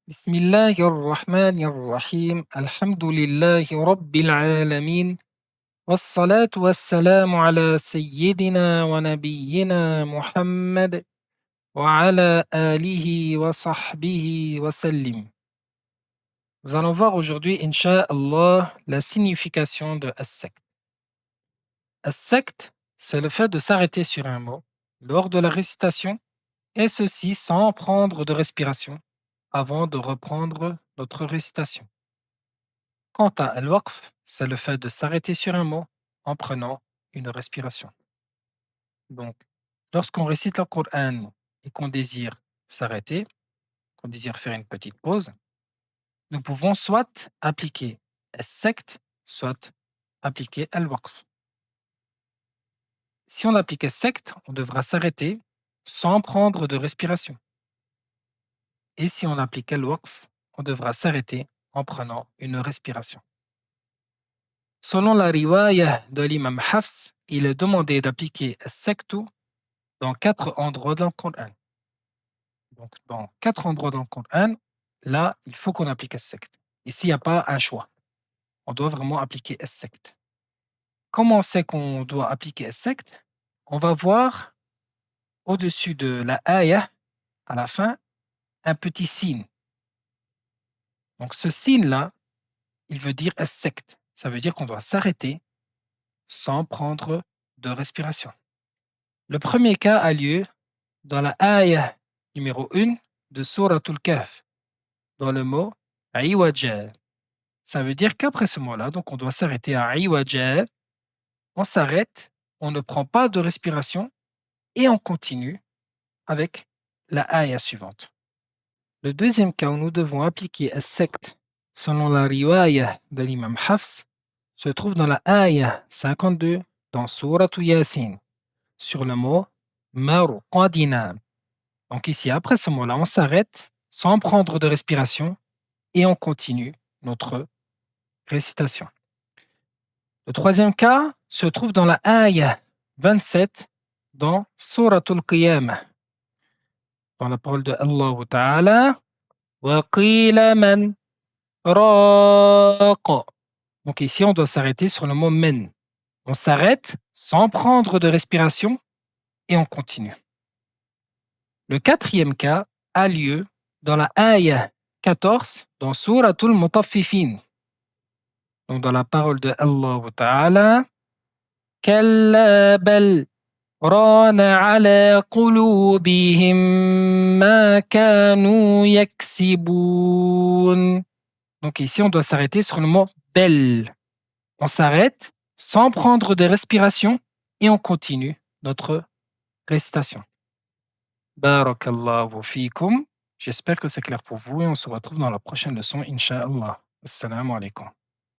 بسم الله الرحمن الرحيم الحمد لله رب العالمين والصلاة والسلام على سيدنا ونبينا محمد وعلى آله وصحبه وسلم. Nous allons voir aujourd'hui, Inch'Allah, la signification de as-sakt. As-sakt, c'est le fait de s'arrêter sur un mot lors de la récitation, et ceci sans prendre de respiration avant de reprendre notre récitation. Quant à al-waqf, c'est le fait de s'arrêter sur un mot en prenant une respiration. Donc, lorsqu'on récite le Coran et qu'on désire s'arrêter, qu'on désire faire une petite pause, nous pouvons soit appliquer as-sakt, soit appliquer al-waqf. Si on applique as-sakt, on devra s'arrêter sans prendre de respiration. Et si on applique al-waqf, on devra s'arrêter en prenant une respiration. Selon la riwaya de l'imam Hafs, il est demandé d'appliquer as-saktu dans 4 endroits dans le Coran. Donc, dans 4 endroits dans le Coran, là, il faut qu'on applique as-sakt. Ici, il n'y a pas un choix. On doit vraiment appliquer as-sakt. Comment on sait qu'on doit appliquer as-sakt? On va voir au-dessus de la ayah, à la fin, un petit signe. Donc, ce signe-là, il veut dire as-sakt. Ça veut dire qu'on doit s'arrêter sans prendre de respiration. Le premier cas a lieu dans la ayah numéro 1 de Suratul Kahf, dans le mot Iwaja. Ça veut dire qu'après ce mot-là, donc on doit s'arrêter à Iwaja, on s'arrête, on ne prend pas de respiration et on continue avec la ayah suivante. Le deuxième cas où nous devons appliquer as-sakt selon la riwaya de l'imam Hafs se trouve dans la ayah 52 dans Suratul Yasin, sur le mot Marqadina. Donc ici, après ce mot-là, on s'arrête sans prendre de respiration et on continue notre récitation. Le troisième cas se trouve dans la ayah 27 dans Suratul Qiyamah, dans la parole de Allah Ta'ala wa qila man raqa. Donc ici, on doit s'arrêter sur le mot men. On s'arrête sans prendre de respiration et on continue. Le quatrième cas a lieu dans la ayah 14 dans Suratul Mutaffifin. Donc dans la parole de Allah Ta'ala, Kalla bal rana ala qulubihim ma kanu yaksiboun. Donc ici, on doit s'arrêter sur le mot bel. On s'arrête sans prendre de respiration et on continue notre récitation. Barakallahu fikum. J'espère que c'est clair pour vous et on se retrouve dans la prochaine leçon, Inch'Allah. Assalamu alaikum.